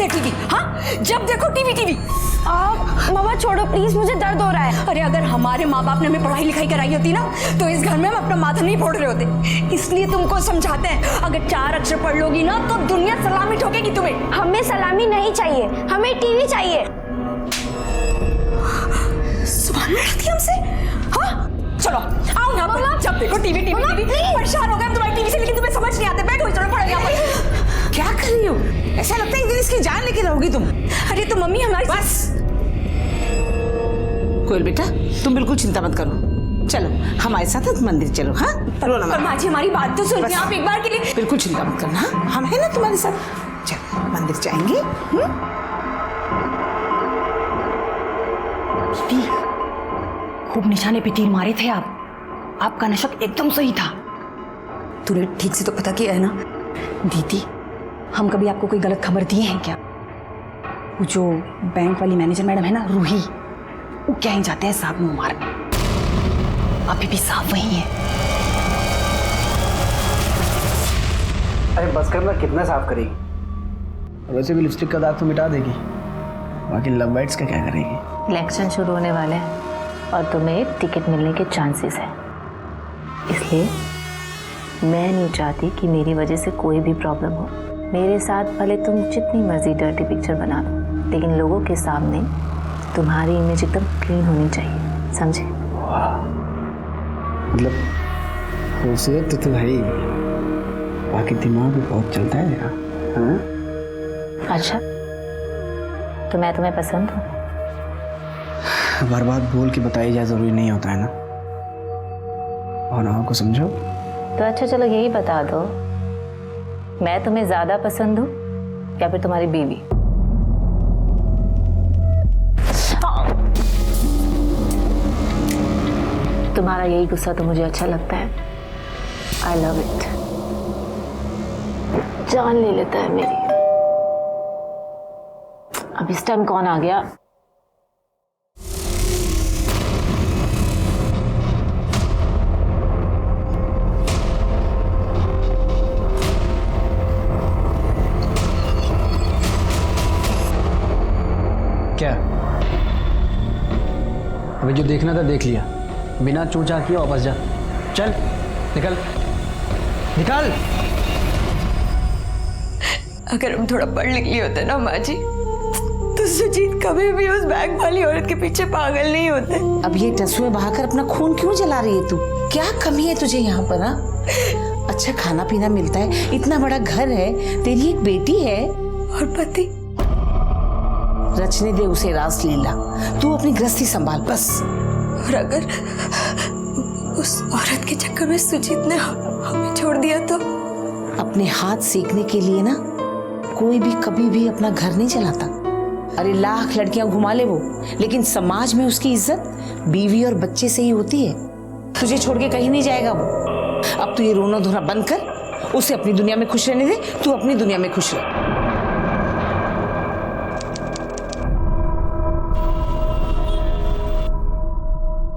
से टीवी? हाँ, जब देखो टीवी टीवी। मामा छोड़ो प्लीज, मुझे दर्द हो रहा है। अरे अगर हमारे माँ बाप ने हमें पढ़ाई लिखाई कराई होती ना तो इस घर में हम अपना माथा नहीं फोड़ रहे होते। इसलिए तुमको समझाते हैं, अगर 4 अक्षर पढ़ लोगी ना तो दुनिया सलामी ठोकेगी तुम्हें। हमें सलामी नहीं चाहिए, हमें टीवी चाहिए। सुभान लड़ती हमसे। हाँ चलो आओ यहाँ पर, जब देखो टीवी टीवी टीवी। परेशान हो गए हम तुम्हारी टीवी से, लेकिन तुम्हें समझ नहीं आते। बैठो चलो पढ़ो यहाँ पर। क्या कर रही हो? ऐसा लगता है एक दिन इसकी जान लेके रहोगी तुम। अरे तो मम्मी हमारी बस कोयल बेटा, तुम बिल्कुल चिंता मत करो। चलो हमारे साथ मंदिर चलो। हाँ पर माँ जी हमारी बात तो सुनिए आप एक बार के लिए। बिल्कुल चिंता मत करना, हम है ना तुम्हारे साथ। चलो मंदिर जाएंगे। खूब निशाने पे तीर मारे थे आप। आपका नशक एकदम सही था। तूने ठीक से तो पता किया है ना? दीदी हम कभी आपको कोई गलत खबर दिए हैं क्या? वो जो बैंक वाली मैनेजर मैडम है ना रूही, वो क्या ही जाते हैं साहब मुंह मारने। अभी भी साहब वही है। अरे बस कर ना, कितना साफ करेगी? वैसे भी लिपस्टिक का दाग तो मिटा देगी, बाकी लव बाइट्स का क्या करेगी? इलेक्शन शुरू होने वाले हैं और तुम्हें टिकट मिलने के चांसेस हैं, इसलिए मैं नहीं चाहती कि मेरी वजह से कोई भी प्रॉब्लम हो। मेरे साथ भले तुम जितनी मर्जी डर्टी पिक्चर बना लो, लेकिन लोगों के सामने तुम्हारी इमेज एकदम क्लीन होनी चाहिए, समझे? मतलब खूबसूरत तो है ही, बाकी दिमाग भी बहुत चलता है यार। हाँ? अच्छा तो मैं तुम्हें पसंद हूँ? बार बार बोल के बताई जाए जरूरी नहीं होता है ना, भावनाओं को समझो। तो अच्छा चलो यही बता दो, मैं तुम्हें ज्यादा पसंद हूँ या फिर तुम्हारी बीवी? तुम्हारा यही गुस्सा तो मुझे अच्छा लगता है। I love it. जान ले लेता है मेरी। अब इस टाइम कौन आ गया? क्या अभी जो देखना था देख लिया, बिना चूचा किए वापस जा। चल निकल निकल। अगर हम थोड़ा पढ़ लिख लिए होते ना माँ जी, तो सुजीत कभी भी उस बैंक वाली औरत के पीछे पागल नहीं होते। अब ये टसुए बहाकर अपना खून क्यों जला रही है तू? क्या कमी है तुझे यहाँ पर? हाँ अच्छा खाना पीना मिलता है, इतना बड़ा घर है, तेरी एक बेटी है और पति। रचने दे उसे रास लीला, तू अपनी गृहस्थी संभाल बस। और अगर उस औरत के चक्कर में सुजीत ने हमें छोड़ दिया तो? अपने हाथ सेकने के लिए ना कोई भी कभी भी अपना घर नहीं चलाता। अरे लाख लड़कियां घुमा ले वो, लेकिन समाज में उसकी इज्जत बीवी और बच्चे से ही होती है। तुझे छोड़ के कहीं नहीं जाएगा वो। अब तू ये रोना धोना बंद कर, उसे अपनी दुनिया में खुश रहने दे, तू अपनी दुनिया में खुश रह।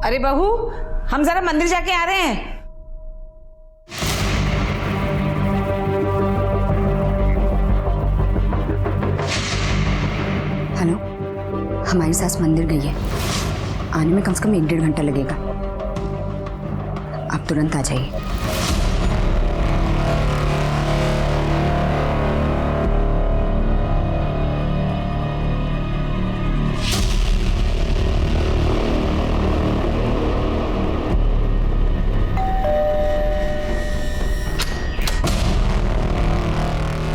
अरे बहू, हम जरा मंदिर जाके आ रहे हैं। हेलो, हमारी सास मंदिर गई है, आने में कम से कम 1-1.5 घंटा लगेगा। आप तुरंत आ जाइए।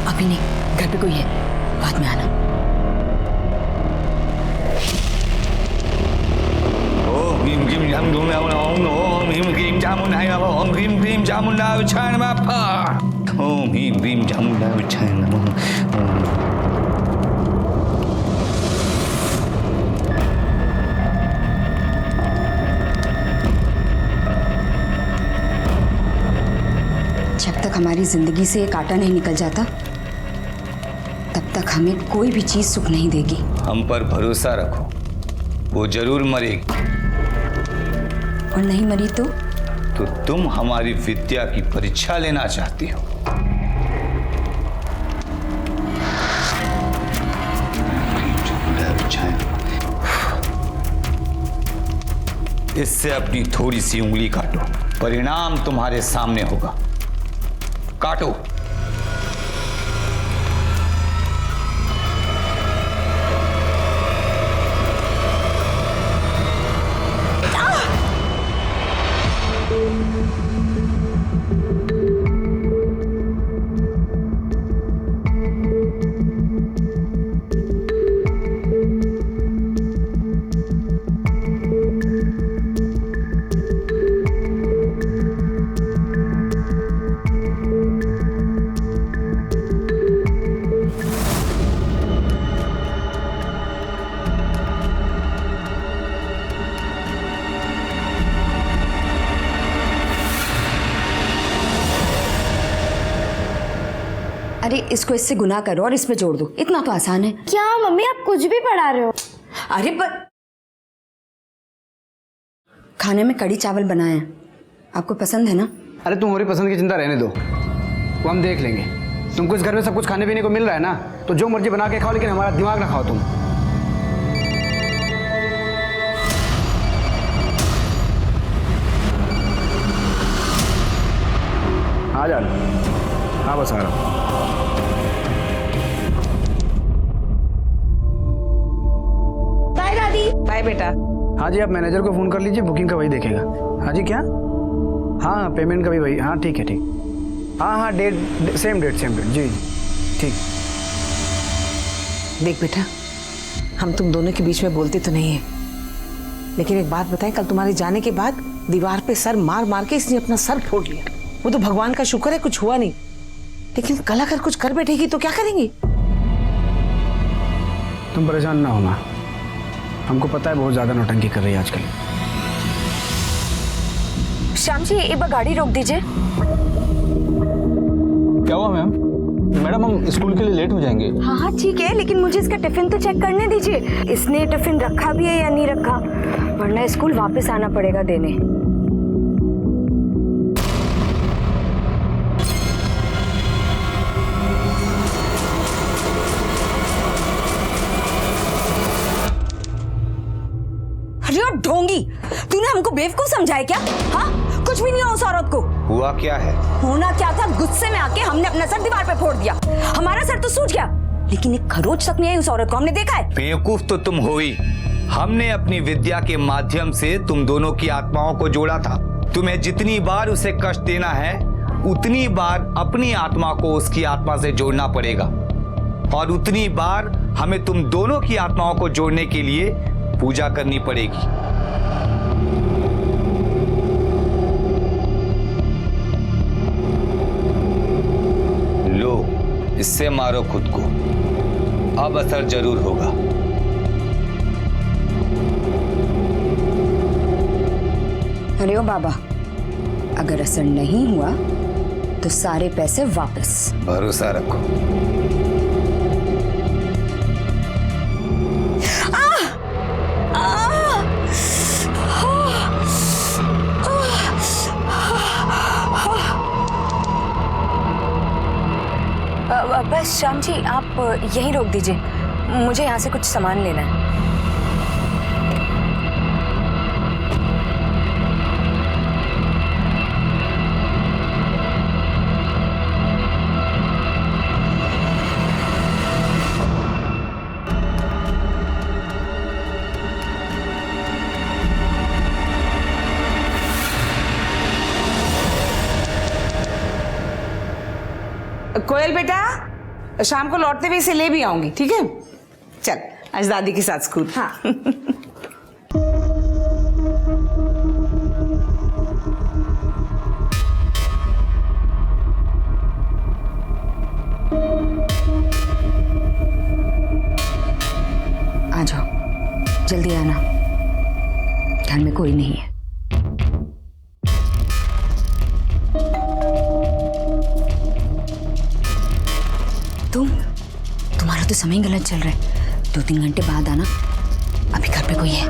अभी नहीं, घर पे कोई है, बाद में आना। ओम ह्रीं क्लीं चामुण्डाय ओम ह्रीं क्लीं चामुण्डाय ओम ह्रीं क्लीं चामुण्डाय नमः ओम ह्रीं क्लीं चामुण्डाय नमः। जब तक हमारी जिंदगी से एक कांटा नहीं निकल जाता, तब तक हमें कोई भी चीज सुख नहीं देगी। हम पर भरोसा रखो, वो जरूर मरेगी। और नहीं मरी तो तुम हमारी विद्या की परीक्षा लेना चाहती हो। इससे अपनी थोड़ी सी उंगली काटो, परिणाम तुम्हारे सामने होगा। काटो। अरे इसको इससे गुनाह करो और इस पे जोड़ दो, इतना तो आसान है। क्या मम्मी आप कुछ भी पढ़ा रहे हो? अरे पर खाने में कड़ी चावल बनाए हैं, आपको पसंद है ना? अरे तुम हमारी पसंद की चिंता रहने दो, वो हम देख लेंगे। तुमको इस घर में सब कुछ खाने पीने को मिल रहा है ना, तो जो मर्जी बना के खाओ, लेकिन हमारा दिमाग ना खाओ तुम। आ जा। हाँ बस आ रहा हूँ। बाय दादी। बाय बेटा। हाँ जी, आप मैनेजर को फ़ोन कर लीजिए, बुकिंग का वही देखेगा। हाँ जी, क्या? हाँ पेमेंट का भी वही। हाँ ठीक है, ठीक। हाँ डेट सेम डेट जी ठीक। देख बेटा, हम तुम दोनों के बीच में बोलते तो नहीं है, लेकिन एक बात बताएं, कल तुम्हारे जाने के बाद दीवार पे सर मार मार के इसने अपना सर फोड़ लिया। वो तो भगवान का शुक्र है कुछ हुआ नहीं, लेकिन कल अगर कुछ कर बैठेगी तो क्या करेंगी? तुम परेशान ना होना, हमको पता है बहुत ज्यादा नौटंकी कर रही है आजकल। श्याम जी एक बार गाड़ी रोक दीजिए। क्या हुआ मैम? मैडम हम स्कूल के लिए लेट हो जाएंगे। हाँ ठीक है, लेकिन मुझे इसका टिफिन तो चेक करने दीजिए। इसने टिफिन रखा भी है या नहीं रखा, वरना स्कूल वापस आना पड़ेगा देने। अरे ढोंगी, तूने हमको बेवकूफ समझाया क्या? हाँ कुछ भी नहीं हुआ उस औरत को। हुआ क्या है? होना क्या था, गुस्से में आके हमने अपना सर दीवार पे फोड़ दिया। हमारा सर तो सूज गया, लेकिन एक खरोच तक नहीं आई उस औरत को। हमने देखा है। बेवकूफ तो तुम हो ही। हमने अपनी विद्या के माध्यम से तुम दोनों की आत्माओं को जोड़ा था। तुम्हें जितनी बार उसे कष्ट देना है, उतनी बार अपनी आत्मा को उसकी आत्मा से जोड़ना पड़ेगा, और उतनी बार हमें तुम दोनों की आत्माओं को जोड़ने के लिए पूजा करनी पड़ेगी। लो, इससे मारो खुद को, अब असर जरूर होगा। अरे ओ बाबा, अगर असर नहीं हुआ तो सारे पैसे वापस। भरोसा रखो। बस श्याम जी आप यहीं रोक दीजिए, मुझे यहाँ से कुछ सामान लेना है। कोयल बेटा, शाम को लौटते हुए इसे ले भी आऊंगी, ठीक है? चल आज दादी के साथ स्कूल। हाँ आ जाओ, जल्दी आना, घर में कोई नहीं है। तुम्हारा तो समय गलत चल रहा है, 2-3 घंटे बाद आना, अभी घर पे कोई है।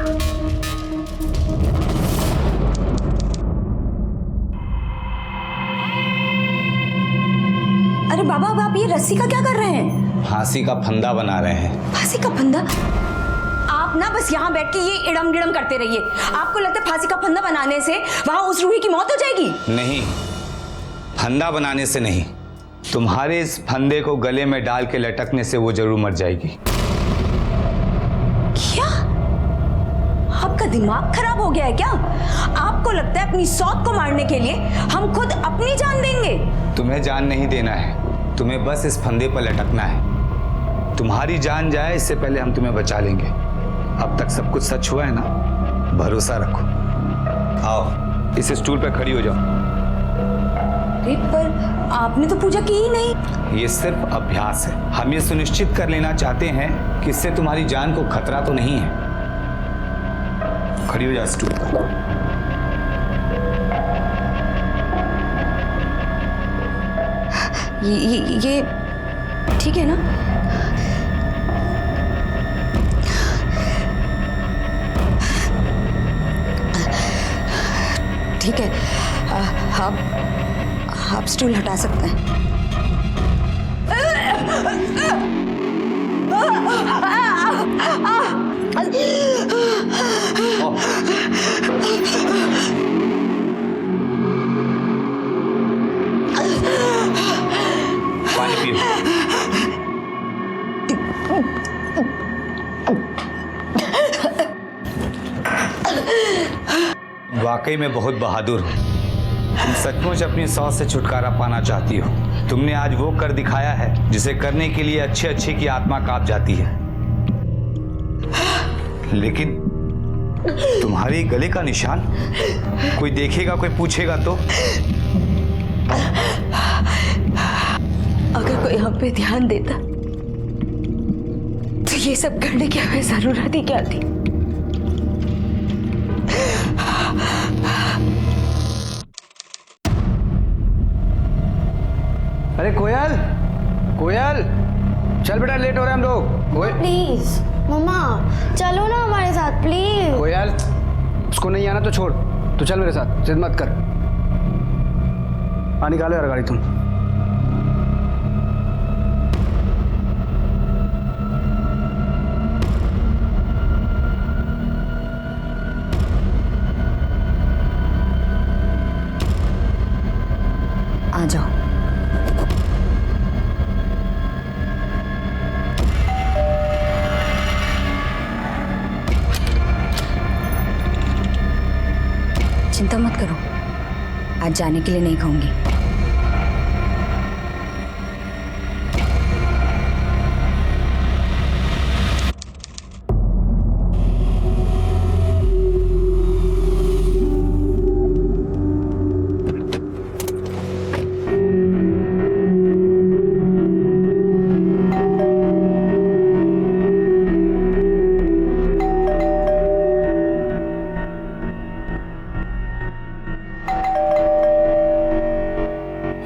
अरे बाबा, अब आप ये रस्सी का क्या कर रहे हैं? फांसी का फंदा बना रहे हैं। फांसी का फंदा? आप आप ना बस यहाँ बैठ के ये इड़म गिड़म करते रहिए। आपको लगता है फांसी का फंदा बनाने से वहां उस रूही की मौत हो जाएगी? नहीं, फंदा बनाने से नहीं, तुम्हारे इस फंदे को गले में डाल के लटकने से वो जरूर मर जाएगी। क्या आपका दिमाग खराब हो गया है क्या? आपको लगता है अपनी सौत को मारने के लिए हम खुद अपनी जान देंगे? तुम्हें जान नहीं देना है, तुम्हें बस इस फंदे पर लटकना है। तुम्हारी जान जाए इससे पहले हम तुम्हें बचा लेंगे। अब तक सब कुछ सच हुआ है ना, भरोसा रखो। आओ इस स्टूल पर खड़ी हो जाओ। पर आपने तो पूजा की ही नहीं। ये सिर्फ अभ्यास है। हम ये सुनिश्चित कर लेना चाहते हैं कि इससे तुम्हारी जान को खतरा तो नहीं है। खड़ी हो जाओ स्टूल पर। ये ठीक है ना? ठीक है, आप स्टूल हटा सकते हैं। पानी पियो। वाकई में बहुत बहादुर हो। तुम सचमुच अपनी सौत से छुटकारा पाना चाहती हो। तुमने आज वो कर दिखाया है जिसे करने के लिए अच्छे अच्छे की आत्मा कांप जाती है। लेकिन तुम्हारे गले का निशान कोई देखेगा, कोई पूछेगा तो? अगर कोई हम पे ध्यान देता तो ये सब करने की हमें जरूरत ही क्या थी? अरे कोयल, कोयल, चल बेटा, लेट हो रहे हैं हम लोग। प्लीज मम्मा चलो ना हमारे साथ प्लीज। कोयल, उसको नहीं आना तो छोड़, तू चल मेरे साथ, जिद मत कर। निकालो यार गाड़ी तुम। आ जाओ। चिंता मत करो, आज जाने के लिए नहीं कहूंगी।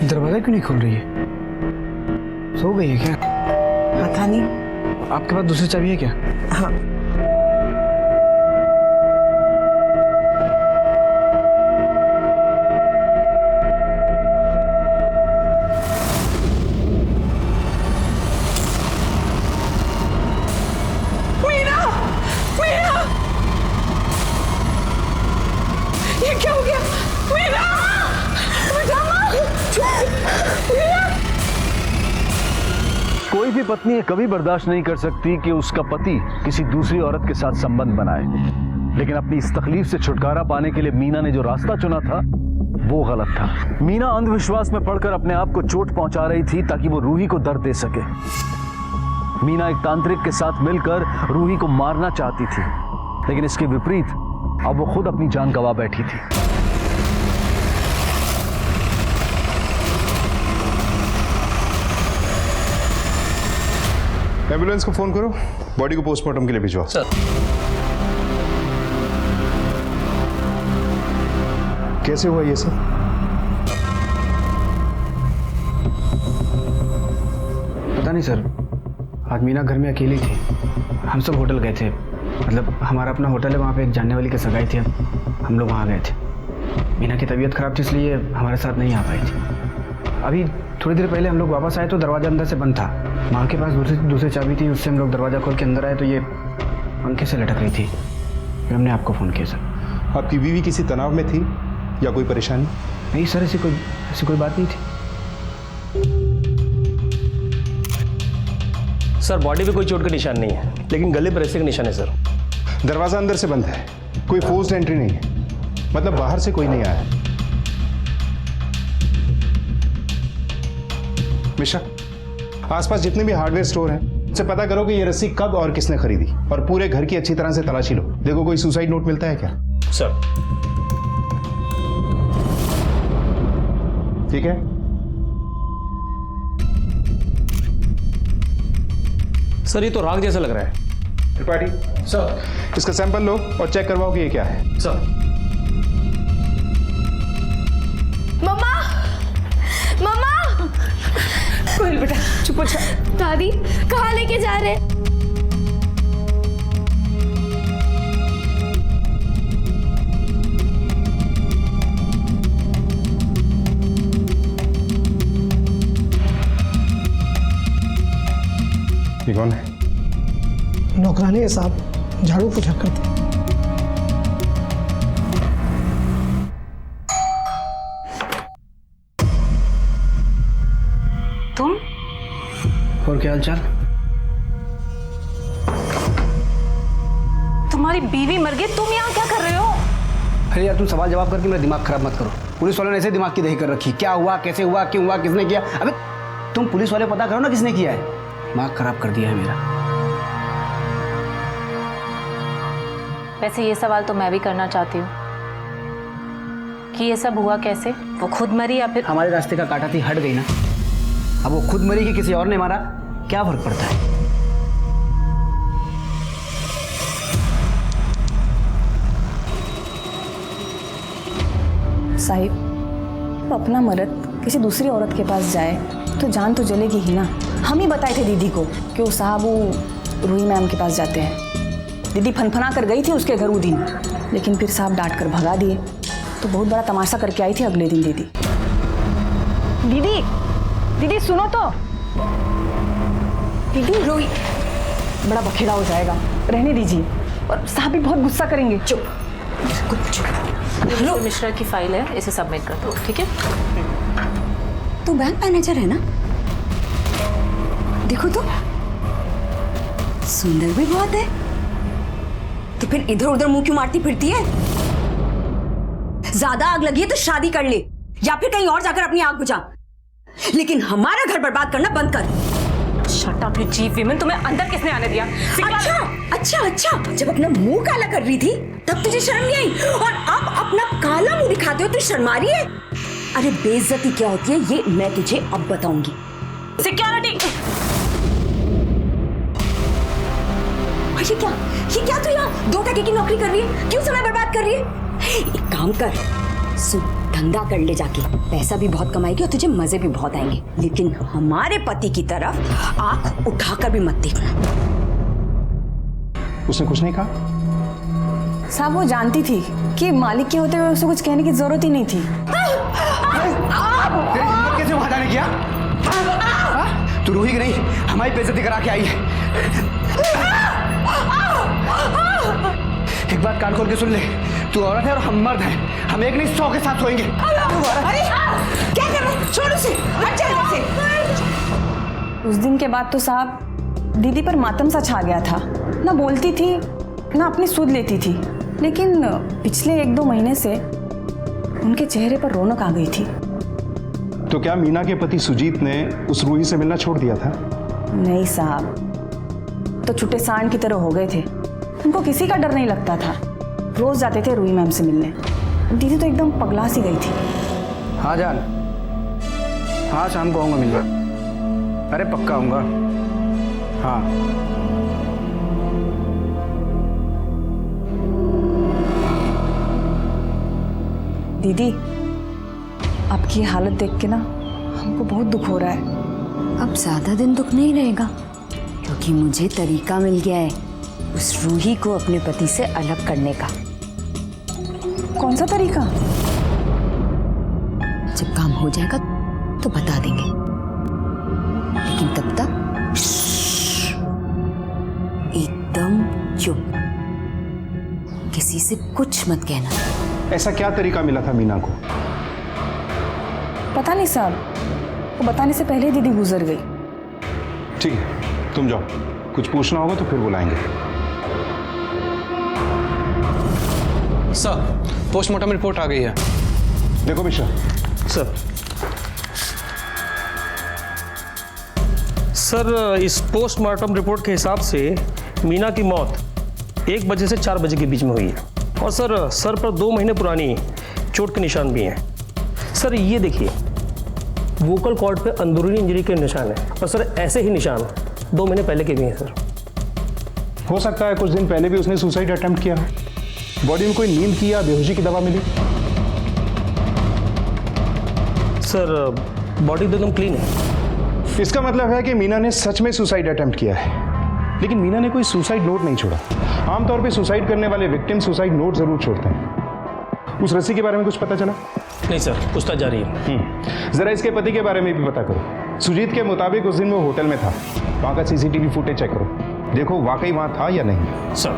दरवाजा क्यों नहीं खुल रही है? सो गई है क्या? पता नहीं। आपके पास दूसरी चाबी है क्या? हाँ, ये क्या हो गया? कोई भी पत्नी ये कभी बर्दाश्त नहीं कर सकती कि उसका पति किसी दूसरी औरत के साथ संबंध बनाए, लेकिन अपनी इस तकलीफ से छुटकारा पाने के लिए मीना ने जो रास्ता चुना था वो गलत था। मीना अंधविश्वास में पड़कर अपने आप को चोट पहुंचा रही थी ताकि वो रूही को दर्द दे सके। मीना एक तांत्रिक के साथ मिलकर रूही को मारना चाहती थी, लेकिन इसके विपरीत अब वो खुद अपनी जान गंवा बैठी थी। एम्बुलेंस को फोन करो, बॉडी को पोस्टमार्टम के लिए भिजवाओ। सर। कैसे हुआ ये सब? पता नहीं सर, आज मीना घर में अकेली थी। हम सब होटल गए थे, मतलब हमारा अपना होटल है, वहाँ पे एक जानने वाली की सगाई थी, हम लोग वहाँ गए थे। मीना की तबीयत खराब थी इसलिए हमारे साथ नहीं आ पाई थी। अभी थोड़ी देर पहले हम लोग वापस आए तो दरवाज़ा अंदर से बंद था। माँ के पास दूसरी चाबी थी, उससे हम लोग दरवाज़ा खोल के अंदर आए तो ये पंखे से लटक रही थी, फिर हमने आपको फ़ोन किया सर। आपकी बीवी किसी तनाव में थी या कोई परेशानी? नहीं सर, ऐसी कोई बात नहीं थी। सर बॉडी पे कोई चोट का निशान नहीं है, लेकिन गले पर ऐसे का निशान है सर। दरवाज़ा अंदर से बंद है, कोई फोर्स्ड एंट्री नहीं है, मतलब बाहर से कोई नहीं आया है। मिश्रा, आसपास जितने भी हार्डवेयर स्टोर हैं उनसे पता करो कि ये रस्सी कब और किसने खरीदी, और पूरे घर की अच्छी तरह से तलाशी लो। देखो कोई सुसाइड नोट मिलता है क्या? सर ठीक है। सर ये तो राग जैसा लग रहा है। त्रिपाठी सर, इसका सैंपल लो और चेक करवाओ कि ये क्या है। सर मम्मा, मम्मा, कोयल बेटा चुप हो जा। दादी कहाँ लेके जा रहे हैं? ये कौन है? नौकरानी है साहब, झाड़ू पोछा करते। तुम? और क्या हालचाल? तुम्हारी बीवी मर गई, तुम यहाँ क्या कर रहे हो? अरे यार, तुम सवाल जवाब करके मेरा दिमाग खराब मत करो। पुलिस वालों ने ऐसे दिमाग की दही कर रखी। क्या हुआ, कैसे हुआ, क्यों हुआ, किसने किया? अबे तुम पुलिस वाले पता करो ना किसने किया है। दिमाग खराब कर दिया है मेरा। वैसे ये सवाल तो मैं भी करना चाहती हूँ कि ये सब हुआ कैसे? वो खुद मरी या फिर? हमारे रास्ते का कांटा थी, हट गई ना। अब वो खुद मरी कि किसी और ने मारा, क्या फर्क पड़ता है? साहिब, अपना मर्द किसी दूसरी औरत के पास जाए तो जान तो जलेगी ही ना। हम ही बताए थे दीदी को कि वो साहब वो रूही मैम के पास जाते हैं। दीदी फनफना कर गई थी उसके घर वो दिन, लेकिन फिर साहब डांट कर भगा दिए। तो बहुत बड़ा तमाशा करके आई थी अगले दिन दीदी। दीदी, दीदी सुनो तो। दीदी रूही, बड़ा बखेड़ा हो जाएगा, रहने दीजिए, और साहब भी बहुत गुस्सा करेंगे। चुप लो, मिश्रा की फाइल है, इसे सबमिट कर दो, ठीक है? तू बैंक मैनेजर है ना? देखो तो सुंदर भी बहुत है, तो फिर इधर उधर मुंह क्यों मारती फिरती है? ज्यादा आग लगी है तो शादी कर ले, या फिर कहीं और जाकर अपनी आग बुझा, लेकिन हमारा घर बर्बाद करना बंद कर। Shut up you chief women, तुम्हें अंदर किसने आने दिया? अच्छा अच्छा अच्छा, जब अपना मुंह काला कर रही थी तब तुझे शर्म नहीं आई, और अब अपना काला मुंह दिखाते हो तो शर्मा रही है? अरे बेइज्जती क्या होती है ये मैं तुझे अब बताऊंगी। सिक्योरिटी, ये क्या तू यहाँ 2 टके की नौकरी कर रही है? क्यों समय बर्बाद कर रही है? एक काम कर, धंधा कर ले जाके, पैसा भी बहुत कमाएगी और तुझे मजे भी बहुत आएंगे, लेकिन हमारे पति की तरफ आंख उठाकर भी मत देखना। उसने कुछ नहीं कहा? साहब वो जानती थी कि मालिक के होते हुए उसे कुछ कहने की जरूरत ही नहीं थी। कैसे वहां जाने किया? तू रूही की नहीं, हमारी बेइज्जती करा के आई है। एक बात कान खोल के सुन ले, तू औरत है और हम मर्द हैं, हम एक नहीं 100 के साथ सोएंगे। अरे क्या कर रहे हो? छोड़ उसे, हट जा यहाँ से। उस दिन के बाद तो साहब दीदी पर मातम सा छा गया था। ना बोलती थी ना अपनी सुध लेती थी, लेकिन पिछले 1-2 महीने से उनके चेहरे पर रौनक आ गई थी। तो क्या मीना के पति सुजीत ने उस रूही से मिलना छोड़ दिया था? नहीं साहब, तो छुट्टे सांड की तरह हो गए थे। उनको किसी का डर नहीं लगता था, रोज जाते थे रूही मैम से मिलने। दीदी तो एकदम पगला सी गई थी। हाँ जान, हाँ शाम को आऊँगा मिलने। अरे पक्का आऊँगा, हाँ। दीदी, आपकी हालत देख के ना हमको बहुत दुख हो रहा है। अब ज्यादा दिन दुख नहीं रहेगा, क्योंकि मुझे तरीका मिल गया है उस रूही को अपने पति से अलग करने का। कौन सा तरीका? जब काम हो जाएगा तो बता देंगे, लेकिन तब तक एकदम चुप, किसी से कुछ मत कहना। ऐसा क्या तरीका मिला था मीना को? पता नहीं साहब, वो बताने से पहले ही दीदी गुजर गई। ठीक है, तुम जाओ, कुछ पूछना होगा तो फिर बुलाएंगे। सर, पोस्टमार्टम रिपोर्ट आ गई है। देखो मिश्रा। सर, इस पोस्टमार्टम रिपोर्ट के हिसाब से मीना की मौत 1 बजे से 4 बजे के बीच में हुई है। और सर पर 2 महीने पुरानी चोट के निशान भी हैं। सर ये देखिए, वोकल कॉर्ड पे अंदरूनी इंजरी के निशान है। और सर ऐसे ही निशान 2 महीने पहले के भी हैं सर। हो सकता है कुछ दिन पहले भी उसने सुसाइड अटेम्प्ट किया। बॉडी में कोई नींद की या बेहोशी की दवा मिली? सर बॉडी तो एकदम क्लीन है। इसका मतलब है कि मीना ने सच में सुसाइड अटेम्प्ट किया है। लेकिन मीना ने कोई सुसाइड नोट नहीं छोड़ा। आमतौर पे सुसाइड करने वाले विक्टिम सुसाइड नोट जरूर छोड़ते हैं। उस रस्सी के बारे में कुछ पता चला? नहीं सर, पूछताछ जारी है। जरा इसके पति के बारे में भी पता करो। सुजीत के मुताबिक उस दिन वो होटल में था। वहां का सीसीटीवी फुटेज चेक करो, देखो वाकई वहां था या नहीं। सर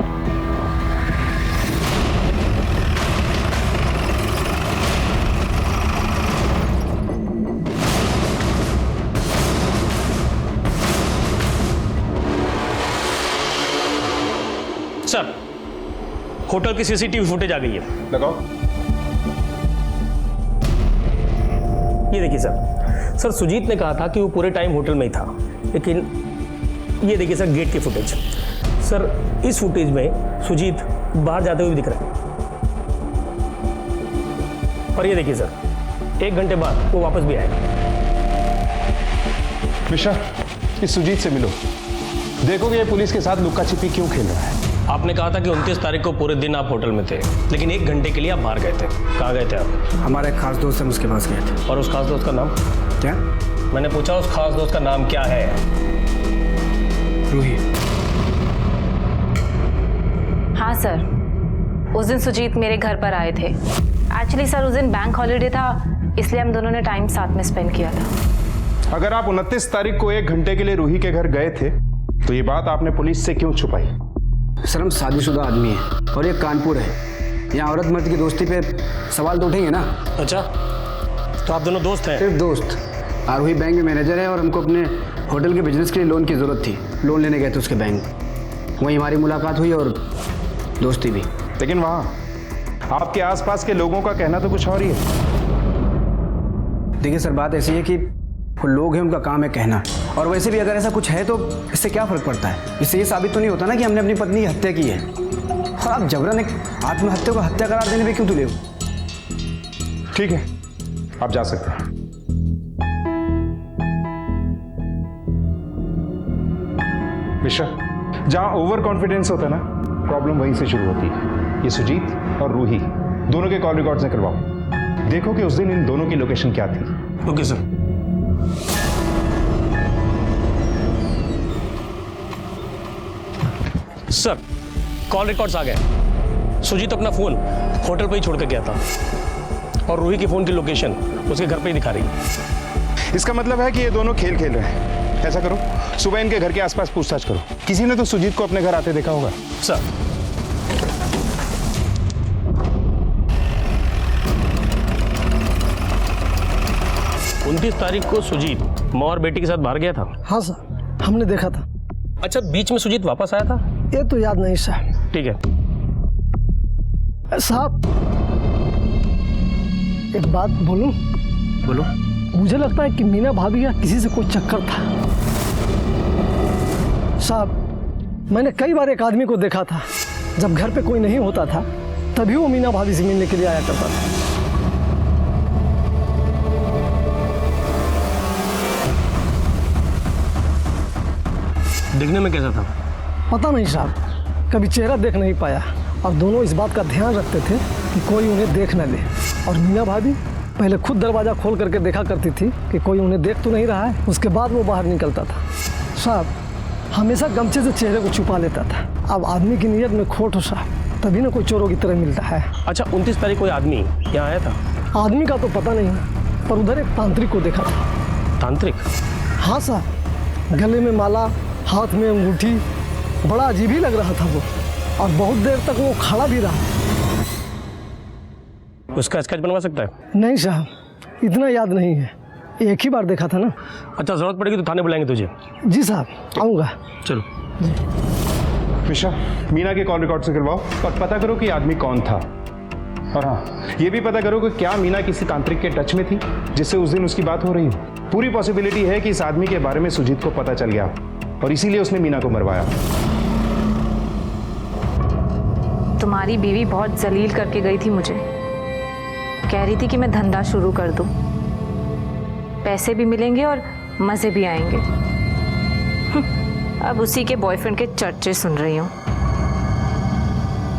होटल की सीसीटीवी फुटेज आ गई है। लगाओ। ये देखिए सर, सुजीत ने कहा था कि वो पूरे टाइम होटल में ही था, लेकिन ये देखिए सर गेट की फुटेज। सर इस फुटेज में सुजीत बाहर जाते हुए भी दिख रहा है। और ये देखिए सर 1 घंटे बाद वो वापस भी आएगा। मिश्रा, इस सुजीत से मिलो, देखो कि ये पुलिस के साथ लुक्का छिपी क्यों खेल रहा है। आपने कहा था कि 29 तारीख को पूरे दिन आप होटल में थे, लेकिन 1 घंटे के लिए आप बाहर गए थे। कहाँ गए थे आप? हमारा एक खास दोस्त है, उसके पास गए थे। और उस खास दोस्त का नाम क्या? मैंने पूछा उस खास दोस्त का नाम क्या है? रूही। हाँ सर, उस दिन सुजीत मेरे घर पर आए थे। एक्चुअली सर उस दिन बैंक हॉलीडे था, इसलिए हम दोनों ने टाइम साथ में स्पेंड किया था। अगर आप 29 तारीख को 1 घंटे के लिए रूही के घर गए थे तो ये बात आपने पुलिस से क्यों छुपाई? सर हम शादीशुदा आदमी हैं और ये कानपुर है। यहाँ औरत मर्द की दोस्ती पे सवाल तो उठेंगे ना। अच्छा, तो आप दोनों दोस्त हैं? सिर्फ दोस्त। आरोही बैंक में मैनेजर है और हमको अपने होटल के बिजनेस के लिए लोन की ज़रूरत थी। लोन लेने गए थे उसके बैंक, वहीं हमारी मुलाकात हुई और दोस्ती भी। लेकिन वहाँ आपके आसपास के लोगों का कहना तो कुछ और ही है। देखिए सर, बात ऐसी है कि वो लोग हैं, उनका काम है कहना। और वैसे भी अगर ऐसा कुछ है तो इससे क्या फ़र्क पड़ता है? इससे ये साबित तो नहीं होता ना कि हमने अपनी पत्नी की हत्या की है। और आप जबरन एक आत्महत्या को हत्या करार देने पे क्यों तुले हो? ठीक है, आप जा सकते हैं। मिश्रा, जहां ओवर कॉन्फिडेंस होता है ना, प्रॉब्लम वहीं से शुरू होती है। ये सुजीत और रूही दोनों के कॉल रिकॉर्ड्स निकलवाओ, देखो कि उस दिन इन दोनों की लोकेशन क्या थी। Okay sir. Sir call records आ गए। सुजीत अपना फोन होटल पर ही छोड़ कर गया था और रूही की फोन की लोकेशन उसके घर पे ही दिखा रही है। इसका मतलब है कि ये दोनों खेल खेल रहे हैं। ऐसा करो, सुबह इनके घर के आसपास पूछताछ करो। किसी ने तो सुजीत को अपने घर आते देखा होगा। सर उनतीस तारीख को सुजीत माँ और बेटी के साथ बाहर गया था। हाँ सर, हमने देखा था। अच्छा, बीच में सुजीत वापस आया था? ये तो याद नहीं साहब। ठीक है साहब, एक बात बोलूं? बोलो। मुझे लगता है कि मीना भाभी का किसी से कोई चक्कर था। साहब, मैंने कई बार एक आदमी को देखा था, जब घर पे कोई नहीं होता था तभी वो मीना भाभी से मिलने के लिए आया करता था। दिखने में कैसा था? पता नहीं साहब, कभी चेहरा देख नहीं पाया। और दोनों इस बात का ध्यान रखते थे कि कोई उन्हें देख न ले। और मीना भाभी पहले खुद दरवाज़ा खोल करके देखा करती थी कि कोई उन्हें देख तो नहीं रहा है, उसके बाद वो बाहर निकलता था। साहब, हमेशा गमछे से चेहरे को छुपा लेता था। अब आदमी की नीयत में खोट हो साहब, तभी ना कोई चोरों की तरह मिलता है। अच्छा, 29 तारीख कोई आदमी यहाँ आया था? आदमी का तो पता नहीं, पर उधर एक तांत्रिक को देखा था। तांत्रिक? हाँ साहब, गले में माला, हाथ में अंगूठी, बड़ा अजीब ही लग रहा था वो। और बहुत देर तक वो खड़ा भी रहा। उसका स्केच बनवा सकता है? नहीं साहब, इतना याद नहीं है, एक ही बार देखा था ना। अच्छा, जरूरत पड़ेगी तो थाने बुलाएंगे तुझे। जी साहब, आऊँगा। चलो। मिश्रा, मीना के कॉल रिकॉर्ड से करवाओ और पता करो कि आदमी कौन था। और हाँ, ये भी पता करो कि क्या मीना किसी तांत्रिक के टच में थी जिससे उस दिन उसकी बात हो रही हो। पूरी पॉसिबिलिटी है कि इस आदमी के बारे में सुजीत को पता चल गया और इसीलिए उसने मीना को मरवाया। तुम्हारी बीवी बहुत जलील करके गई थी मुझे, कह रही थी कि मैं धंधा शुरू कर दूं, पैसे भी मिलेंगे और मजे भी आएंगे। अब उसी के बॉयफ्रेंड के चर्चे सुन रही हूँ।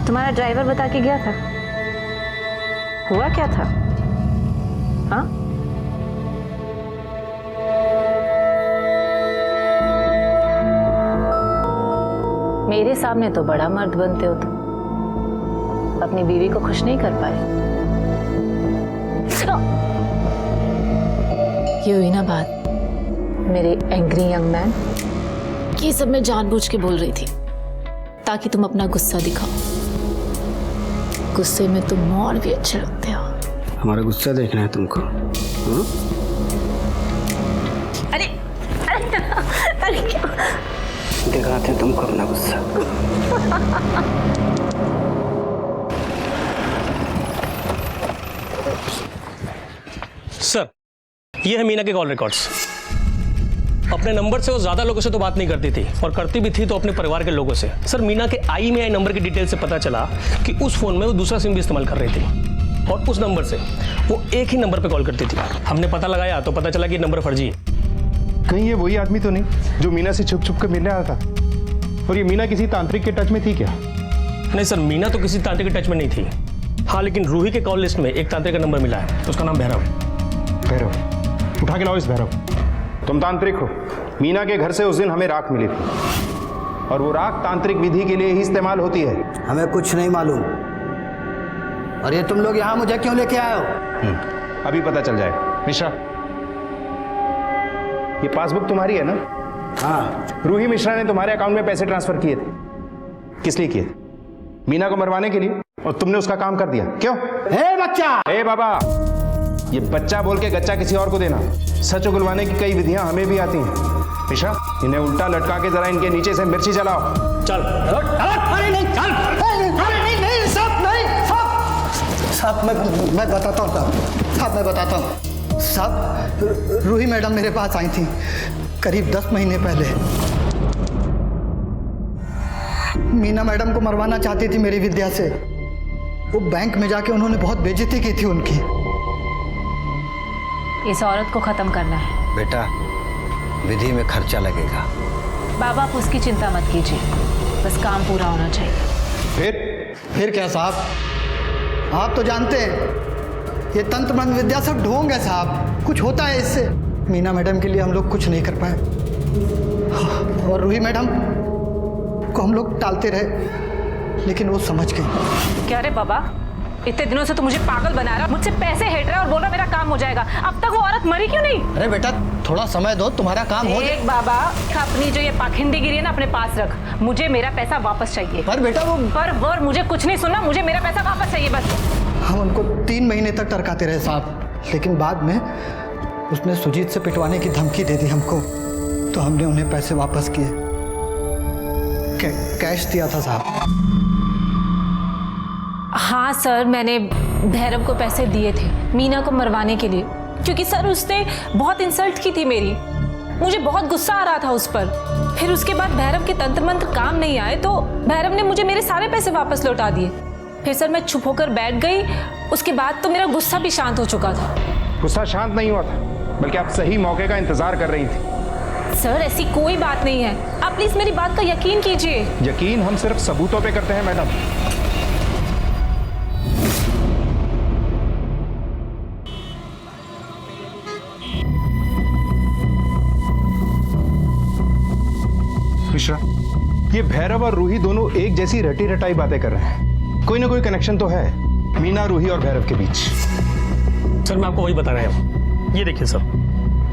तुम्हारा ड्राइवर बता के गया था, हुआ क्या था? हाँ, मेरे सामने तो बड़ा मर्द बनते हो तुम, अपनी बीवी को खुश नहीं कर पाए। ये हुई ना बात, मेरे एंग्री यंग मैन। ये सब मैं जानबूझ के बोल रही थी ताकि तुम अपना गुस्सा दिखाओ। गुस्से में तुम और भी अच्छे लगते हो। हमारा गुस्सा देखना है तुमको? अरे अरे अरे क्या दिखाते हैं तुमको अपना गुस्सा। सर, ये है मीना के कॉल रिकॉर्ड्स। अपने नंबर से वो ज्यादा लोगों से तो बात नहीं करती थी, और करती भी थी तो अपने परिवार के लोगों से। सर, मीना के IMEI नंबर की डिटेल से पता चला कि उस फोन में वो दूसरा सिम भी इस्तेमाल कर रही थी, और उस नंबर से वो एक ही नंबर पे कॉल करती थी। हमने पता लगाया तो पता चला कि नंबर फर्जी है। कहीं ये वही आदमी तो नहीं जो मीना से छुप छुप कर मिलने आया था? और ये मीना किसी तांत्रिक के टच में थी क्या? नहीं सर, मीना तो किसी तांत्रिक के टच में नहीं थी। हाँ, लेकिन रूही के कॉल लिस्ट में एक तांत्रिक का नंबर मिला है, उसका नाम भैरव है। भैरव? उठा के लाओ इस भैरव। तुम तांत्रिक हो। मीना के घर से उस दिन हमें राख मिली थी, और वो राख तांत्रिक विधि के लिए ही इस्तेमाल होती है। हमें कुछ नहीं मालूम। और ये तुम लोग यहाँ मुझे क्यों लेके आए हो? अभी पता चल जाएगा। मिश्रा, ये पासबुक तुम्हारी है ना? हाँ। रूही मिश्रा ने तुम्हारे अकाउंट में पैसे ट्रांसफर किए थे। किस लिए किए थे? मीना को मरवाने के लिए, और तुमने उसका काम कर दिया। क्यों? ए बच्चा! ए बाबा, ये बच्चा बोल के गच्चा किसी और को देना। सच उगलवाने की कई विधियां हमें भी आती हैं। मिश्रा, इन्हें उल्टा लटका के जरा इनके नीचे से मिर्ची जलाओ। चल। अरे नहीं, चल। नहीं साहब, नहीं साहब, मैं बताता हूँ साहब, मैं बताता हूँ साहब। रूही मैडम मेरे पास आई थी करीब 10 महीने पहले। मीना मैडम को मरवाना चाहती थी मेरी विद्या से। वो बैंक में जाके उन्होंने बहुत बेइज्जती की थी उनकी। इस औरत को खत्म करना है। बेटा, विधि में खर्चा लगेगा। बाबा, आप उसकी चिंता मत कीजिए, बस काम पूरा होना चाहिए। फिर क्या साहब? आप तो जानते हैं ये तंत्र मंत्र विद्या सब ढोंग है साहब। कुछ होता है इससे। मीना मैडम के लिए हम लोग कुछ नहीं कर पाए, और रूही मैडम को हम लोग टालते रहे, लेकिन वो समझ गई। क्या रे बाबा, इतने दिनों से तो मुझे पागल बना रहा, मुझसे पैसे हेट रहा और बोल रहा मेरा काम हो जाएगा। अब तक वो औरत मरी क्यों नहीं? अरे बेटा, थोड़ा समय दो, तुम्हारा काम हो जाएगा। बाबा, अपनी जो ये पाखंडीगिरी है ना अपने पास रख। मुझे मेरा पैसा वापस चाहिए। पर बेटा वो पर मुझे कुछ नहीं सुनना, मुझे मेरा पैसा वापस चाहिए बस। हम उनको 3 महीने तक टरकाते रहे साहब, लेकिन बाद में उसने सुजीत से पिटवाने की धमकी दे दी हमको, तो हमने उन्हें पैसे वापस किए। कैश दिया था साहब। हाँ सर, मैंने भैरव को पैसे दिए थे मीना को मरवाने के लिए, क्योंकि सर उसने बहुत इंसल्ट की थी मेरी। मुझे बहुत गुस्सा आ रहा था उस पर। फिर उसके बाद भैरव के तंत्र मंत्र काम नहीं आए तो भैरव ने मुझे मेरे सारे पैसे वापस लौटा दिए। फिर सर मैं चुप होकर बैठ गई। उसके बाद तो मेरा गुस्सा भी शांत हो चुका था। गुस्सा शांत नहीं हुआ था, बल्कि आप सही मौके का इंतजार कर रही थी। सर ऐसी कोई बात नहीं है, आप प्लीज मेरी बात का यकीन कीजिए। यकीन हम सिर्फ सबूतों पे करते हैं मैडम। मिश्रा, ये भैरव और रूही दोनों एक जैसी रटी रटाई बातें कर रहे हैं। कोई ना कोई कनेक्शन तो है मीना, रूही और भैरव के बीच। सर मैं आपको वही बता रहा हूँ। ये देखिए सर,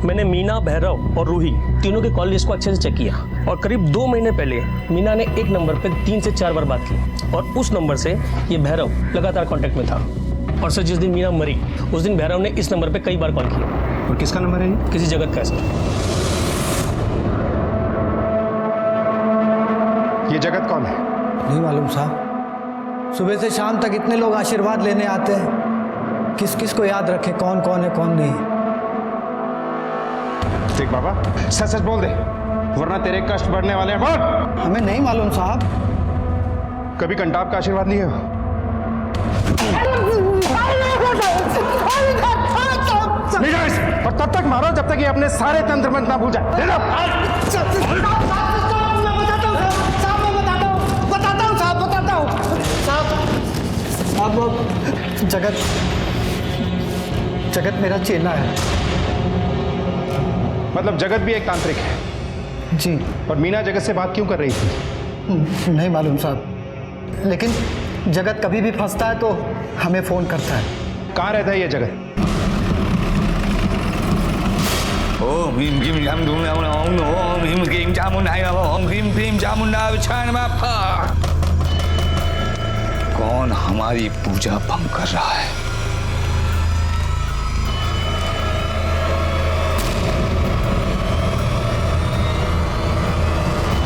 मैंने मीना, भैरव और रूही तीनों के कॉल लिस्ट को अच्छे से चेक किया और करीब 2 महीने पहले मीना ने एक नंबर पे 3 से 4 बार बात की और उस नंबर से ये भैरव लगातार कांटेक्ट में था। और सर जिस दिन मीना मरी उस दिन भैरव ने इस नंबर पे कई बार कॉल किया। और किसका नंबर है ये? किसी जगत का है सर। ये जगत कौन है? नहीं मालूम साहब, सुबह से शाम तक इतने लोग आशीर्वाद लेने आते हैं, किस किस को याद रखे कौन कौन है कौन नहीं। देख बाबा, सच सच बोल दे वरना तेरे कष्ट बढ़ने वाले हैं। बोल। हमें नहीं मालूम साहब। कभी कंटाप का आशीर्वाद लिए हो? नहीं जाइस, और तब तक मारो जब तक ये अपने सारे तंत्र मंत्र ना भूल जाए। ले लो। अब जगत मेरा चेला है। मतलब जगत भी एक तांत्रिक है? जी। और मीना जगत से बात क्यों कर रही थी? नहीं मालूम साहब, लेकिन जगत कभी भी फंसता है तो हमें फोन करता है। कहाँ रहता है ये जगत? ओम ह्रीम क्लीम जाम धूम ओम ह्रीम क्लीम चामुंडाय नमः ओम ह्रीम क्लीम चामुंडाय विछाय नमः। कौन हमारी पूजा भंग कर रहा है?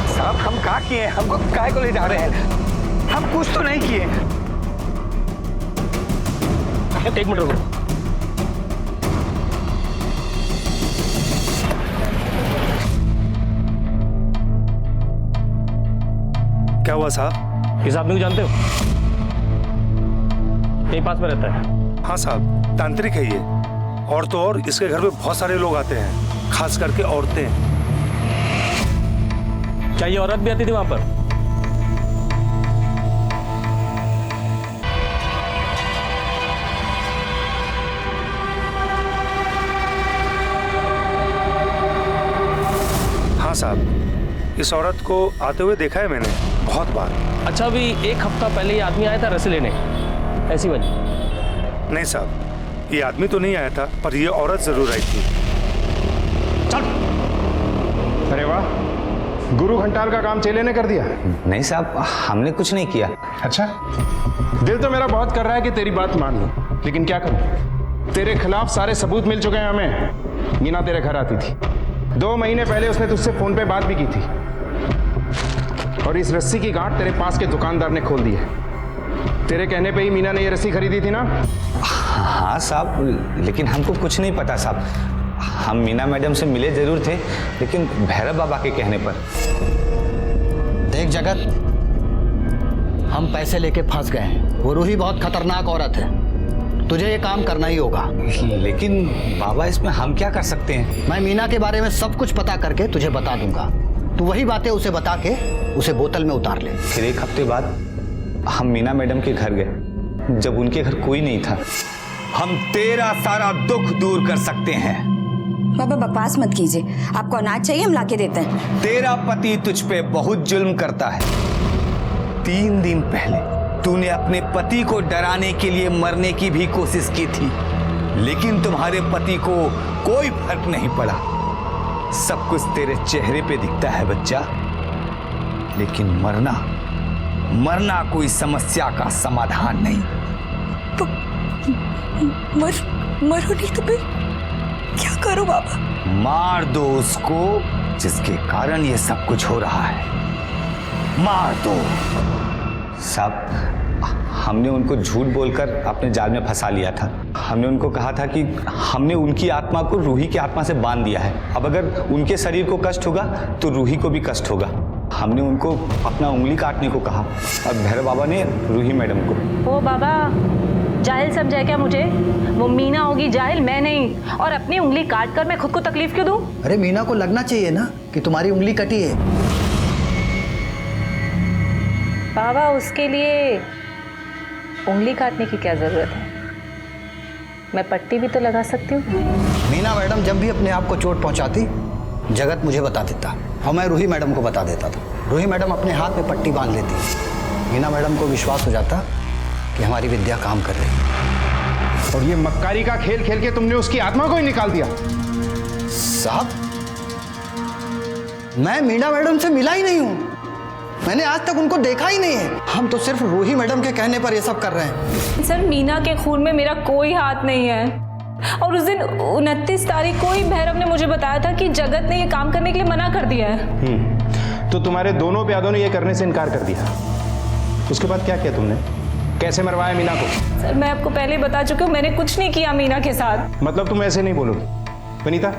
साहब हम क्या किए? हमको काय को ले जा रहे हैं? हम कुछ तो नहीं किए। एक मिनट रुको। क्या हुआ साहब? इस आदमी को जानते हो? यहीं पास में रहता है। हाँ साहब, तांत्रिक है ये। और तो और इसके घर में बहुत सारे लोग आते हैं, खास करके औरतें। क्या ये औरत भी आती थी वहां पर? हाँ साहब, इस औरत को आते हुए देखा है मैंने बहुत बार। अच्छा, अभी 1 हफ्ता पहले ये आदमी आया था रस्सी लेने, ऐसी वजह? नहीं साहब, ये आदमी तो नहीं आया था, पर ये औरत जरूर आई थी। चल। अरे वाह, गुरु घंटाल का काम चेले ने कर दिया। नहीं साहब, हमने कुछ नहीं किया। अच्छा, दिल तो मेरा बहुत कर रहा है कि तेरी बात मान लूं, लेकिन क्या करूं? तेरे खिलाफ सारे सबूत मिल चुके हैं हमें। मीना तेरे घर आती थी, 2 महीने पहले उसने तुझसे फोन पे बात भी की थी, और इस रस्सी की गांठ तेरे पास के दुकानदार ने खोल दी है। तेरे कहने पे ही मीना ने ये रस्सी खरीदी थी ना? हाँ साहब, लेकिन हमको कुछ नहीं पता साहब। हम मीना मैडम से मिले जरूर थे, लेकिन भैरव बाबा के कहने पर। देख जगत, हम पैसे लेके फंस गए हैं। वो रूही बहुत खतरनाक औरत है, तुझे ये काम करना ही होगा। लेकिन बाबा, इसमें हम क्या कर सकते हैं? मैं मीना के बारे में सब कुछ पता करके तुझे बता दूंगा। तू वही बातें उसे बता के उसे बोतल में उतार ले। फिर 1 हफ्ते बाद हम मीना मैडम के घर गए, जब उनके घर कोई नहीं था। हम तेरा सारा दुख दूर कर सकते हैं। बाबा बकवास मत कीजिए, आपको अनाज चाहिए हम लाके देते हैं। तेरा पति तुझ पे बहुत जुल्म करता है। 3 दिन पहले तूने अपने पति को डराने के लिए मरने की भी कोशिश की थी, लेकिन तुम्हारे पति को कोई फर्क नहीं पड़ा। सब कुछ तेरे चेहरे पे दिखता है बच्चा, लेकिन मरना कोई समस्या का समाधान नहीं। मरो नहीं तो फिर क्या करो बाबा? मार दो उसको जिसके कारण ये सब कुछ हो रहा है। मार दो। साहब, हमने उनको झूठ बोलकर अपने जाल में फंसा लिया था। हमने उनको कहा था कि हमने उनकी आत्मा को रूही की आत्मा से बांध दिया है। अब अगर उनके शरीर को कष्ट होगा तो रूही को भी कष्ट होगा। हमने उनको अपना उंगली काटने को कहा, और भैरव बाबा ने रूही मैडम को। ओ बाबा, जाहिल समझा क्या मुझे? वो मीना होगी जाहिल, मैं नहीं। और अपनी उंगली काट कर मैं खुद को तकलीफ क्यों दूं? अरे मीना को लगना चाहिए ना कि तुम्हारी उंगली कटी है। बाबा, उसके लिए उंगली काटने की क्या जरूरत है? मैं पट्टी भी तो लगा सकती हूँ। मीना मैडम जब भी अपने आप को चोट पहुंचाती, जगत मुझे बता देता और मैं रूही मैडम को बता देता था। रूही मैडम अपने हाथ में पट्टी बांध लेती। मीना मैडम को विश्वास हो जाता कि हमारी विद्या काम कर रही। और ये मक्कारी का खेल खेल के तुमने उसकी आत्मा को ही निकाल दिया। साहब, मैं मीना मैडम से मिला ही नहीं हूं। मैंने आज तक उनको देखा ही नहीं है। हम तो सिर्फ रूही मैडम के कहने पर ये सब कर रहे हैं। सर, मीना के खून में मेरा कोई हाथ नहीं है। और उस दिन 29 तारीख को ही भैरव ने मुझे बताया था कि जगत ने ये काम करने के लिए मना कर दिया है। तो तुम्हारे दोनों प्यादों ने ये करने से इनकार कर दिया। उसके बाद क्या किया तुमने? कैसे मरवाया मीना को? सर, मैं आपको पहले ही बता चुकी हूँ, मैंने कुछ नहीं किया मीना के साथ। मतलब तुम ऐसे नहीं बोलोगी। वनीता,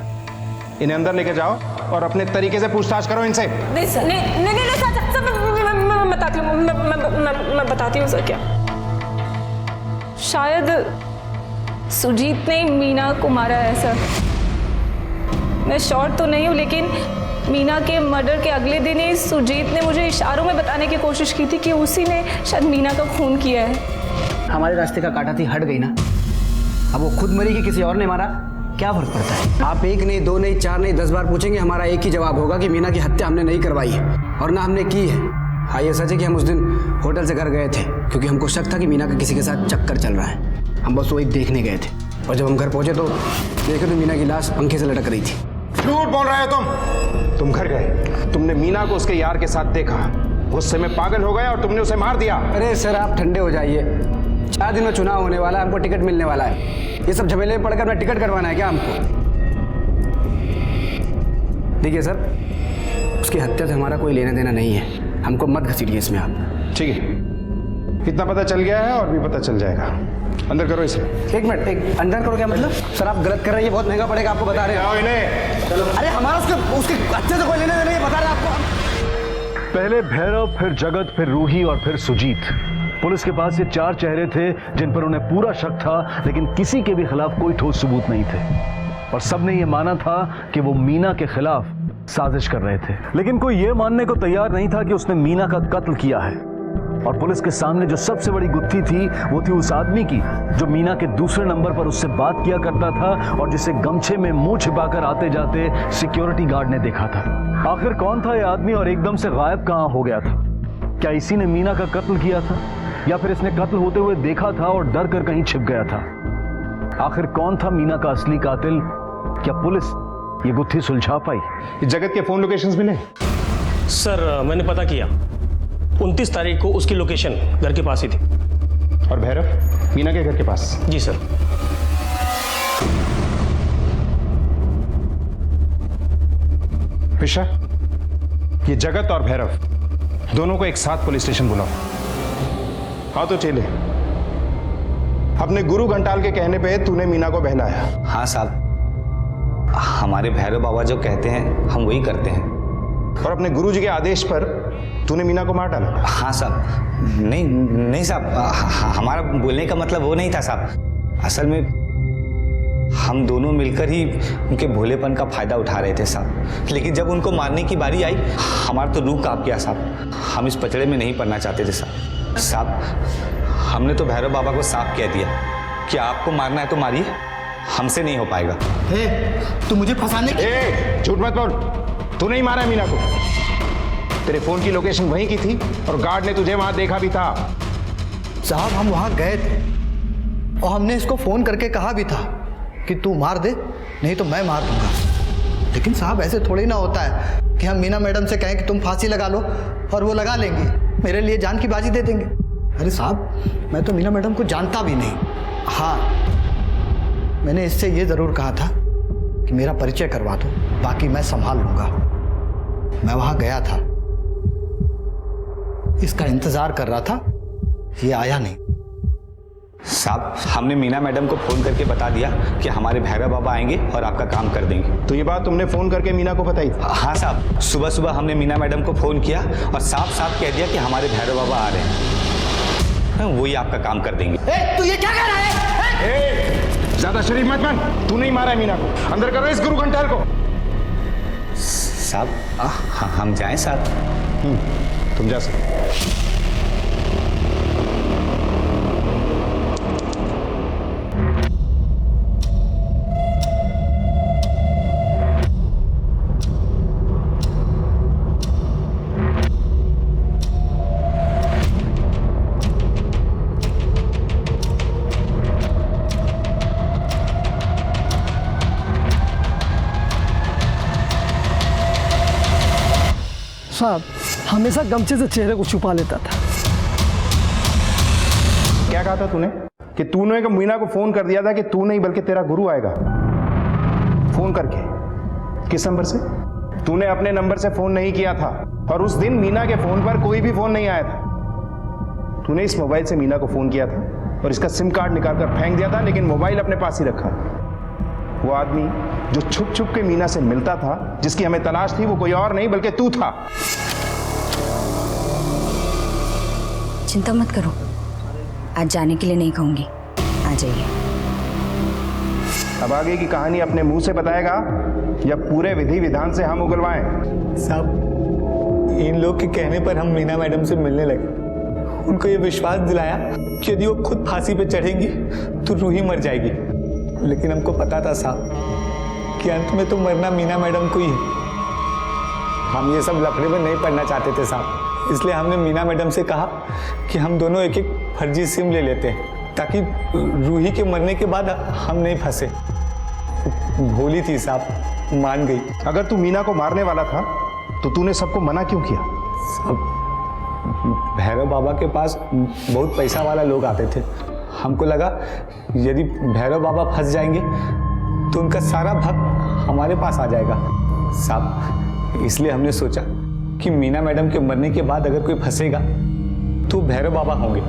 इन्हें अंदर लेके जाओ और अपने तरीके से पूछताछ करो इनसे। नहीं सर, नहीं सर, मैं बताती हूँ, मैं बताती हूँ सर। क्या शायद सुजीत ने मीना को मारा है सर। मैं श्योर तो नहीं हूँ, लेकिन मीना के मर्डर के अगले दिन ही सुजीत ने मुझे इशारों में बताने की कोशिश की थी कि उसी ने शायद मीना का खून किया है। हमारे रास्ते का काटा थी, हट गई ना। अब वो खुद मरी कि किसी और ने मारा, क्या फर्क पड़ता है? आप एक नहीं, दो नहीं, चार नहीं, 10 बार पूछेंगे, हमारा एक ही जवाब होगा कि मीना की हत्या हमने नहीं करवाई है और ना हमने की है। हाँ, ये सच है कि हम उस दिन होटल से घर गए थे क्योंकि हमको शक था कि मीना का किसी के साथ चक्कर चल रहा है। हम बस वही देखने गए थे और जब हम घर पहुंचे तो देखे तो मीना की लाश पंखे से लटक रही थी। झूठ बोल रहे हो तुम घर गए, तुमने मीना को उसके यार के साथ देखा, गुस्से में पागल हो गए और तुमने उसे मार दिया। अरे सर, आप ठंडे हो जाइए। 4 दिन में चुनाव होने वाला है, हमको टिकट मिलने वाला है। ये सब झमेले में पड़कर अपना टिकट करवाना है क्या हमको? देखिए सर, उसकी हत्या से हमारा कोई लेना देना नहीं है, हमको मत घसीटिए इसमें आप। ठीक है, इतना पता चल गया है और भी पता चल जाएगा। अंदर करो इसे। एक मिनट, एक अंदर करो क्या मतलब? सर, आप गलत कर रहे हैं, ये बहुत महंगा पड़ेगा आपको, बता रहे हैं। चलो, अरे हमारा उसके हत्या से कोई लेना देना नहीं, बता रहे आपको। पहले भैरव, फिर जगत, फिर रूही और फिर सुजीत। पुलिस के पास ये 4 चेहरे थे जिन पर उन्हें पूरा शक था, लेकिन किसी के भी खिलाफ कोई ठोस सबूत नहीं थे और सबने ये माना था कि वो मीना के खिलाफ साजिश कर रहे थे। लेकिन कोई ये मानने को तैयार नहीं था कि उसने मीना का कत्ल किया है। और पुलिस के सामने जो सबसे बड़ी गुत्थी थी वो थी उस आदमी की जो मीना के दूसरे नंबर पर उससे बात किया करता था और जिसे गमछे में मुंह छिपाकर आते जाते सिक्योरिटी गार्ड ने देखा था। आखिर कौन था ये आदमी और एकदम से गायब कहां हो गया था? क्या इसी ने मीना का कत्ल किया था या फिर इसने कत्ल होते हुए देखा था और डर कर कहीं छिप गया था? आखिर कौन था मीना का असली कातिल? क्या पुलिस ये गुत्थी सुलझा पाई? जगत के फोन लोकेशंस मिले? सर, मैंने पता किया, 29 तारीख को उसकी लोकेशन घर के पास ही थी। और भैरव मीना के घर के पास? जी सर। पिशा, ये जगत और भैरव दोनों को एक साथ पुलिस स्टेशन बुलाओ। हाँ तो चले, अपने गुरु घंटाल के कहने पे तूने मीना को बहलाया। हाँ साहब, हमारे भैरव बाबा जो कहते हैं हम वही करते हैं। और अपने गुरुजी के आदेश पर तूने मीना को मार डाला? हाँ साहब। नहीं साहब, हमारा बोलने का मतलब वो नहीं था साहब। असल में हम दोनों मिलकर ही उनके भोलेपन का फायदा उठा रहे थे साहब। लेकिन जब उनको मारने की बारी आई, हमारा तो रूह कांप गया साहब। हम इस पचड़े में नहीं पड़ना चाहते थे साहब। हमने तो भैरव बाबा को साफ कह दिया कि आपको मारना है तो मारिए, हमसे नहीं हो पाएगा। तू मुझे फंसाने की... झूठ मत बोल, तू नहीं मारा मीना को। तेरे फोन की लोकेशन वहीं की थी और गार्ड ने तुझे वहां देखा भी था। साहब, हम वहां गए थे और हमने इसको फोन करके कहा भी था कि तू मार दे, नहीं तो मैं मार दूंगा। लेकिन साहब, ऐसे थोड़ी ना होता है कि हम मीना मैडम से कहें कि तुम फांसी लगा लो और वो लगा लेंगी, मेरे लिए जान की बाजी दे देंगे। अरे साहब, मैं तो मीना मैडम को जानता भी नहीं। हाँ, मैंने इससे ये ज़रूर कहा था कि मेरा परिचय करवा दो, बाकी मैं संभाल लूंगा। मैं वहां गया था, इसका इंतजार कर रहा था, ये आया नहीं। साहब, हमने मीना मैडम को फोन करके बता दिया कि हमारे भैरव बाबा आएंगे और आपका काम कर देंगे। तो ये बात तुमने फोन करके मीना को बताई? हाँ साहब, सुबह सुबह हमने मीना मैडम को फोन किया और साफ साफ कह दिया कि हमारे भैरव बाबा आ रहे हैं, वही आपका काम कर देंगे। तू ये क्या कह रहा है? ज्यादा शरीफ मत बन, तू नहीं मारा है मीना को। अंदर करो इस गुरु घंटाल को। साहब, हम जाएं साहब? तुम जा सकते। साहब हमेशा गमछे से चेहरे को छुपा लेता था। क्या कहा था तूने कि तूने मीना को फोन कर दिया था कि तू नहीं बल्कि तेरा गुरु आएगा? फोन करके किस नंबर से? तूने अपने नंबर से फोन नहीं किया था और उस दिन मीना के फोन पर कोई भी फोन नहीं आया था। तूने इस मोबाइल से मीना को फोन किया था और इसका सिम कार्ड निकालकर फेंक दिया था, लेकिन मोबाइल अपने पास ही रखा। वो आदमी जो छुप छुप के मीना से मिलता था, जिसकी हमें तलाश थी, वो कोई और नहीं बल्कि तू था। चिंता मत करो, आज जाने के लिए नहीं कहूंगी, आ जाइए। अब आगे की कहानी अपने मुंह से बताएगा या पूरे विधि विधान से हम उगलवाएं? साहब इन लोग के कहने पर हम मीना मैडम से मिलने लगे। उनको ये विश्वास दिलाया कि यदि वो खुद फांसी पे चढ़ेंगी तो रूही मर जाएगी, लेकिन हमको पता था साहब कि अंत में तो मरना मीना मैडम को ही है। हम ये सब लफड़े में नहीं पड़ना चाहते थे साहब, इसलिए हमने मीना मैडम से कहा कि हम दोनों एक एक फर्जी सिम ले लेते हैं ताकि रूही के मरने के बाद हम नहीं फंसे। भोली थी साहब, मान गई। अगर तू मीना को मारने वाला था तो तूने सबको मना क्यों किया? सब भैरव बाबा के पास बहुत पैसा वाला लोग आते थे। हमको लगा यदि भैरव बाबा फंस जाएंगे तो उनका सारा भक्त हमारे पास आ जाएगा साहब। इसलिए हमने सोचा कि मीना मैडम के मरने के बाद अगर कोई फंसेगा तो भैरव बाबा होंगे,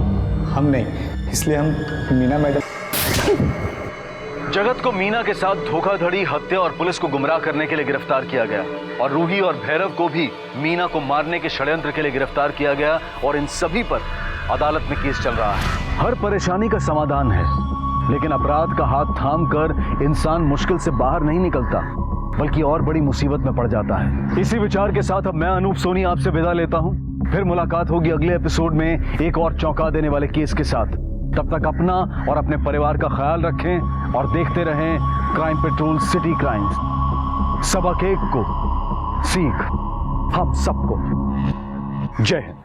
हम नहीं। इसलिए हम मीना मैडम। जगत को मीना के साथ धोखाधड़ी, हत्या और पुलिस को गुमराह करने के लिए गिरफ्तार किया गया और रूही और भैरव को भी मीना को मारने के षड्यंत्र के लिए गिरफ्तार किया गया और इन सभी पर अदालत में केस चल रहा है। हर परेशानी का समाधान है, लेकिन अपराध का हाथ थाम कर इंसान मुश्किल से बाहर नहीं निकलता बल्कि और बड़ी मुसीबत में पड़ जाता है। इसी विचार के साथ अब मैं अनूप सोनी आपसे विदा लेता हूं। फिर मुलाकात होगी अगले एपिसोड में एक और चौंका देने वाले केस के साथ। तब तक अपना और अपने परिवार का ख्याल रखें और देखते रहें क्राइम पेट्रोल सिटी क्राइम्स। सबक एक को सीख हम सबको। जय हिंद।